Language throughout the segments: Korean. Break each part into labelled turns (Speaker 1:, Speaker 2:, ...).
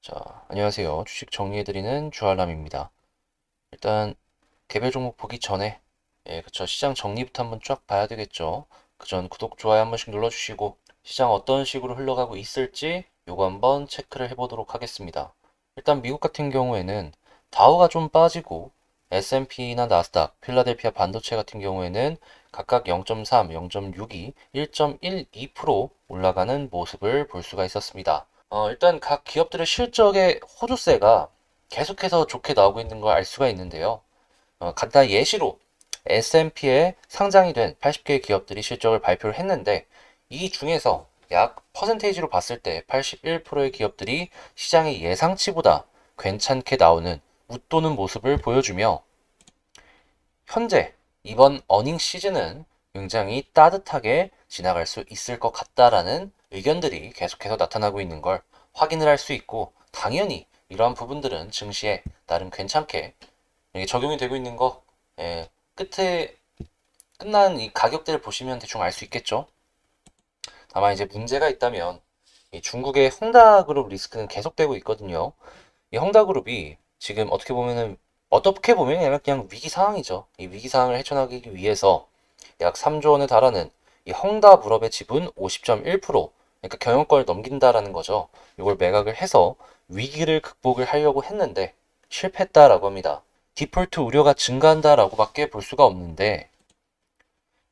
Speaker 1: 자, 안녕하세요. 주식 정리해드리는 주알람입니다. 일단 개별 종목 보기 전에 그쵸. 시장 정리부터 한번 쫙 봐야 되겠죠. 그 전 구독, 좋아요 한 번씩 눌러주시고 시장 어떤 식으로 흘러가고 있을지 요거 한번 체크를 해보도록 하겠습니다. 일단 미국 같은 경우에는 다우가 좀 빠지고 S&P나 나스닥, 필라델피아 반도체 같은 경우에는 각각 0.3, 0.62, 1.12% 올라가는 모습을 볼 수가 있었습니다. 일단 각 기업들의 실적의 호조세가 계속해서 좋게 나오고 있는 걸 알 수가 있는데요. 간단히 예시로 S&P에 상장이 된 80개의 기업들이 실적을 발표를 했는데 이 중에서 약 퍼센테이지로 봤을 때 81%의 기업들이 시장의 예상치보다 괜찮게 나오는 웃도는 모습을 보여주며 현재 이번 어닝 시즌은 굉장히 따뜻하게 지나갈 수 있을 것 같다라는 의견들이 계속해서 나타나고 있는 걸 확인을 할 수 있고 당연히 이러한 부분들은 증시에 나름 괜찮게 적용이 되고 있는 거 끝에 끝난 이 가격대를 보시면 대충 알 수 있겠죠. 다만 이제 문제가 있다면 이 중국의 헝다그룹 리스크는 계속되고 있거든요. 이 헝다그룹이 지금 어떻게 보면 그냥 위기 상황이죠. 이 위기 상황을 헤쳐나가기 위해서 약 3조 원에 달하는 이 헝다물업의 지분 50.1%, 그러니까 경영권을 넘긴다라는 거죠. 이걸 매각을 해서 위기를 극복을 하려고 했는데 실패했다라고 합니다. 디폴트 우려가 증가한다라고밖에 볼 수가 없는데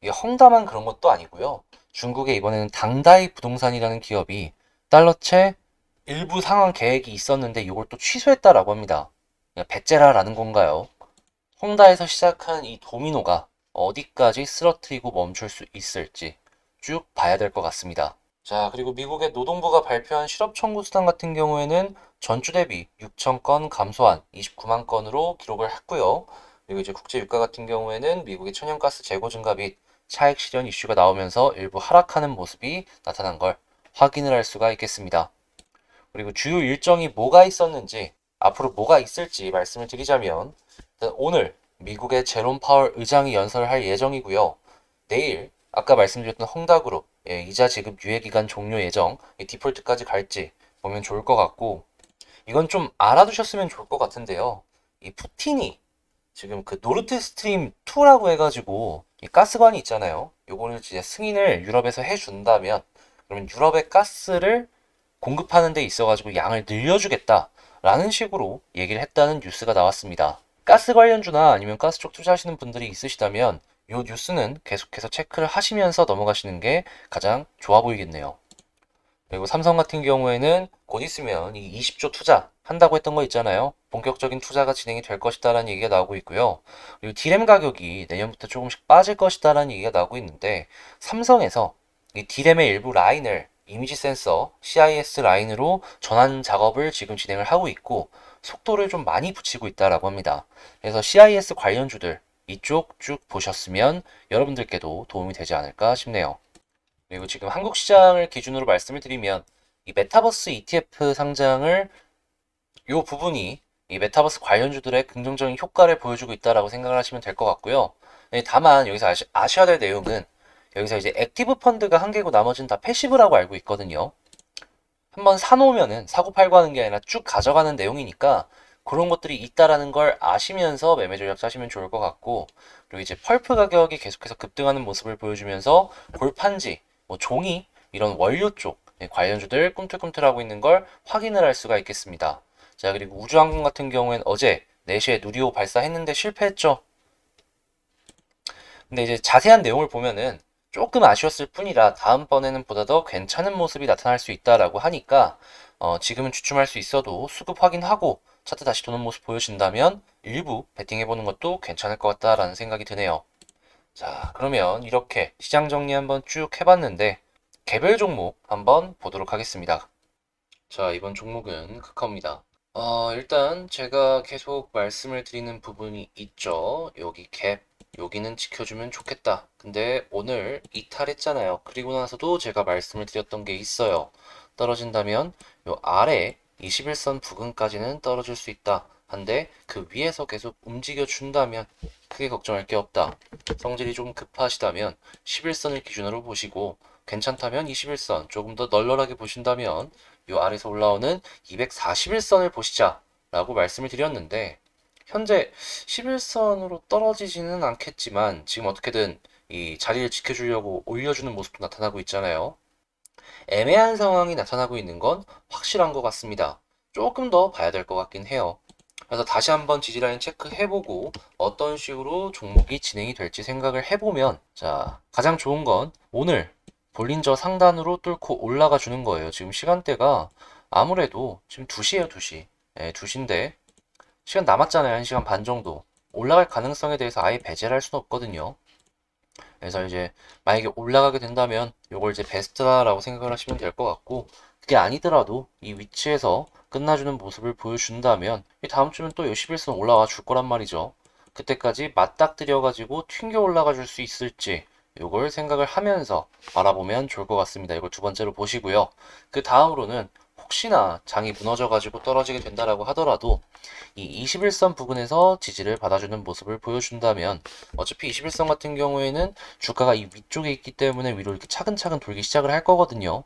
Speaker 1: 이게 헝다만 그런 것도 아니고요. 중국에 이번에는 당다이 부동산이라는 기업이 달러채 일부 상환 계획이 있었는데 이걸 또 취소했다라고 합니다. 배째라라는 건가요? 헝다에서 시작한 이 도미노가 어디까지 쓰러뜨리고 멈출 수 있을지 쭉 봐야 될 것 같습니다. 자, 그리고 미국의 노동부가 발표한 실업 청구 수당 같은 경우에는 전주 대비 6천 건 감소한 29만 건으로 기록을 했고요. 그리고 이제 국제 유가 같은 경우에는 미국의 천연가스 재고 증가 및 차익 실현 이슈가 나오면서 일부 하락하는 모습이 나타난 걸 확인을 할 수가 있겠습니다. 그리고 주요 일정이 뭐가 있었는지 앞으로 뭐가 있을지 말씀을 드리자면 오늘 미국의 제롬 파월 의장이 연설할 예정이고요. 내일 아까 말씀드렸던 헝다그룹 이자 지급 유예 기간 종료 예정 디폴트까지 갈지 보면 좋을 것 같고 이건 좀 알아두셨으면 좋을 것 같은데요. 이 푸틴이 지금 그 노르트 스트림 2라고 해가지고 이 가스관이 있잖아요. 요거를 이제 승인을 유럽에서 해준다면 그러면 유럽의 가스를 공급하는 데 있어가지고 양을 늘려주겠다라는 식으로 얘기를 했다는 뉴스가 나왔습니다. 가스 관련주나 아니면 가스 쪽 투자하시는 분들이 있으시다면 이 뉴스는 계속해서 체크를 하시면서 넘어가시는 게 가장 좋아 보이겠네요. 그리고 삼성 같은 경우에는 곧 있으면 이 20조 투자 한다고 했던 거 있잖아요. 본격적인 투자가 진행이 될 것이다라는 얘기가 나오고 있고요. 그리고 디램 가격이 내년부터 조금씩 빠질 것이다라는 얘기가 나오고 있는데 삼성에서 이 디램의 일부 라인을 이미지 센서 CIS 라인으로 전환 작업을 지금 진행을 하고 있고 속도를 좀 많이 붙이고 있다라고 합니다. 그래서 CIS 관련주들 이쪽 쭉 보셨으면 여러분들께도 도움이 되지 않을까 싶네요. 그리고 지금 한국 시장을 기준으로 말씀을 드리면 이 메타버스 ETF 상장을 이 부분이 이 메타버스 관련주들의 긍정적인 효과를 보여주고 있다라고 생각을 하시면 될 것 같고요. 다만 여기서 아셔야 될 내용은 여기서 이제 액티브 펀드가 한 개고 나머지는 다 패시브라고 알고 있거든요. 한번 사놓으면은 사고 팔고 하는 게 아니라 쭉 가져가는 내용이니까 그런 것들이 있다라는 걸 아시면서 매매 전략 짜시면 좋을 것 같고 그리고 이제 펄프 가격이 계속해서 급등하는 모습을 보여주면서 골판지, 뭐 종이 이런 원료 쪽 관련주들 꿈틀꿈틀하고 있는 걸 확인을 할 수가 있겠습니다. 자, 그리고 우주항공 같은 경우엔 어제 4시에 누리호 발사했는데 실패했죠. 근데 이제 자세한 내용을 보면은 조금 아쉬웠을 뿐이라 다음번에는 보다 더 괜찮은 모습이 나타날 수 있다라고 하니까 지금은 주춤할 수 있어도 수급 확인하고 차트 다시 도는 모습 보여준다면 일부 베팅해보는 것도 괜찮을 것 같다라는 생각이 드네요. 자, 그러면 이렇게 시장 정리 한번 쭉 해봤는데 개별 종목 한번 보도록 하겠습니다. 자, 이번 종목은 크커입니다. 일단 제가 계속 말씀을 드리는 부분이 있죠. 여기 갭, 여기는 지켜주면 좋겠다. 근데 오늘 이탈했잖아요. 그리고 나서도 제가 말씀을 드렸던 게 있어요. 떨어진다면 요 아래 21선 부근까지는 떨어질 수 있다. 한데 그 위에서 계속 움직여 준다면 크게 걱정할 게 없다. 성질이 좀 급하시다면 11선을 기준으로 보시고 괜찮다면 21선 조금 더 널널하게 보신다면 이 아래서 올라오는 241선을 보시자 라고 말씀을 드렸는데, 현재 11선으로 떨어지지는 않겠지만 지금 어떻게든 이 자리를 지켜주려고 올려주는 모습도 나타나고 있잖아요. 애매한 상황이 나타나고 있는 건 확실한 것 같습니다. 조금 더 봐야 될 것 같긴 해요. 그래서 다시 한번 지지라인 체크해보고 어떤 식으로 종목이 진행이 될지 생각을 해보면, 자, 가장 좋은 건 오늘 볼린저 상단으로 뚫고 올라가 주는 거예요. 지금 시간대가 아무래도 지금 2시에요, 2시. 네, 2시인데 시간 남았잖아요. 1시간 반 정도. 올라갈 가능성에 대해서 아예 배제를 할 수는 없거든요. 그래서 이제 만약에 올라가게 된다면 이걸 이제 베스트다라고 생각을 하시면 될 것 같고, 그게 아니더라도 이 위치에서 끝나주는 모습을 보여준다면 이 다음 주면 또 11선 올라와 줄 거란 말이죠. 그때까지 맞닥뜨려 가지고 튕겨 올라가 줄 수 있을지 이걸 생각을 하면서 바라보면 좋을 것 같습니다. 이걸 두 번째로 보시고요. 그 다음으로는 혹시나 장이 무너져 가지고 떨어지게 된다라고 하더라도 이 21선 부근에서 지지를 받아주는 모습을 보여준다면, 어차피 21선 같은 경우에는 주가가 이 위쪽에 있기 때문에 위로 이렇게 차근차근 돌기 시작을 할 거거든요.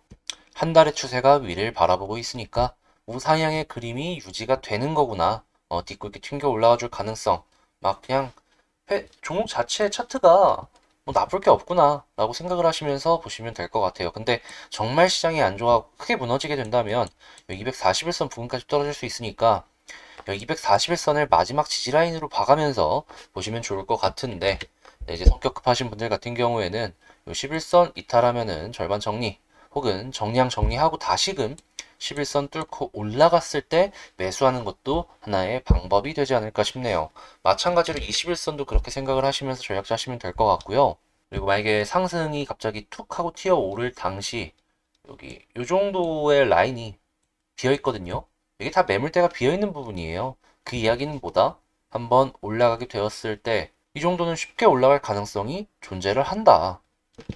Speaker 1: 한 달의 추세가 위를 바라보고 있으니까 우상향의 그림이 유지가 되는 거구나. 딛고 이렇게 튕겨 올라가 줄 가능성. 막 그냥 종목 자체의 차트가 뭐 나쁠 게 없구나 라고 생각을 하시면서 보시면 될 것 같아요. 근데 정말 시장이 안 좋아 크게 무너지게 된다면 241선 부근까지 떨어질 수 있으니까 241선을 마지막 지지라인으로 봐가면서 보시면 좋을 것 같은데, 네, 이제 성격 급하신 분들 같은 경우에는 요 11선 이탈하면은 절반 정리 혹은 정량 정리하고 다시금 11선 뚫고 올라갔을 때 매수하는 것도 하나의 방법이 되지 않을까 싶네요. 마찬가지로 21선도 그렇게 생각을 하시면서 전략하시면 될 것 같고요. 그리고 만약에 상승이 갑자기 툭 하고 튀어 오를 당시 여기 요 정도의 라인이 비어 있거든요. 이게 다 매물대가 비어 있는 부분이에요. 그 이야기는 뭐다? 한번 올라가게 되었을 때 이 정도는 쉽게 올라갈 가능성이 존재를 한다.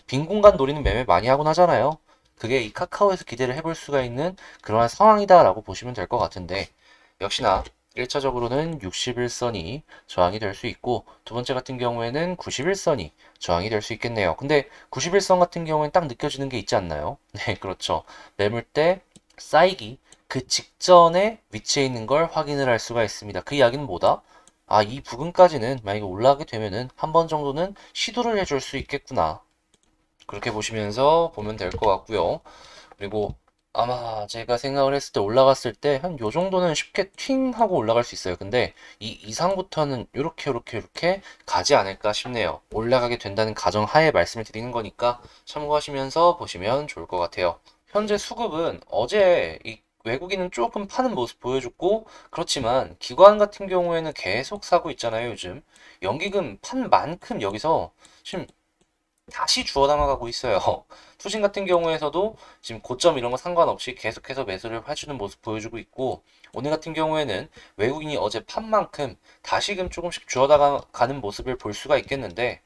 Speaker 1: 빈 공간 노리는 매매 많이 하곤 하잖아요. 그게 이 카카오에서 기대를 해볼 수가 있는 그러한 상황이다라고 보시면 될 것 같은데, 역시나 1차적으로는 61선이 저항이 될 수 있고, 두 번째 같은 경우에는 91선이 저항이 될 수 있겠네요. 근데 91선 같은 경우에는 딱 느껴지는 게 있지 않나요? 네, 그렇죠. 매물대 쌓이기 그 직전에 위치해 있는 걸 확인을 할 수가 있습니다. 그 이야기는 뭐다? 아, 이 부분까지는 만약에 올라가게 되면은 한 번 정도는 시도를 해줄 수 있겠구나. 그렇게 보시면서 보면 될 것 같고요. 그리고 아마 제가 생각을 했을 때 올라갔을 때 한 요 정도는 쉽게 팅 하고 올라갈 수 있어요. 근데 이 이상부터는 요렇게 가지 않을까 싶네요. 올라가게 된다는 가정하에 말씀을 드리는 거니까 참고하시면서 보시면 좋을 것 같아요. 현재 수급은 어제 이 외국인은 조금 파는 모습 보여줬고, 그렇지만 기관 같은 경우에는 계속 사고 있잖아요, 요즘. 연기금 판 만큼 여기서 지금 다시 주워 담아가고 있어요. 투신 같은 경우에서도 지금 고점 이런 거 상관없이 계속해서 매수를 해주는 모습 보여주고 있고, 오늘 같은 경우에는 외국인이 어제 판 만큼 다시금 조금씩 주워 담아가는 모습을 볼 수가 있겠는데,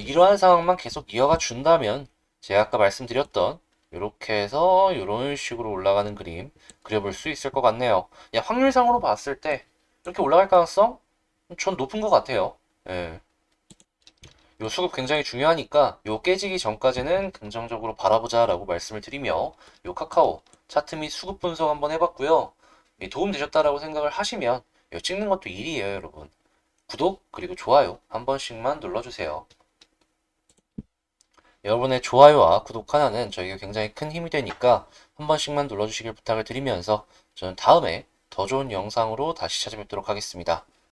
Speaker 1: 이러한 상황만 계속 이어가 준다면 제가 아까 말씀드렸던 이렇게 해서 이런 식으로 올라가는 그림 그려볼 수 있을 것 같네요. 그냥 확률상으로 봤을 때 이렇게 올라갈 가능성 전 높은 것 같아요. 예. 요 수급 굉장히 중요하니까 요 깨지기 전까지는 긍정적으로 바라보자 라고 말씀을 드리며, 요 카카오 차트 및 수급 분석 한번 해봤고요. 도움 되셨다라고 생각을 하시면 요 찍는 것도 일이에요, 여러분. 구독 그리고 좋아요 한 번씩만 눌러주세요. 여러분의 좋아요와 구독 하나는 저에게 굉장히 큰 힘이 되니까 한 번씩만 눌러주시길 부탁을 드리면서 저는 다음에 더 좋은 영상으로 다시 찾아뵙도록 하겠습니다.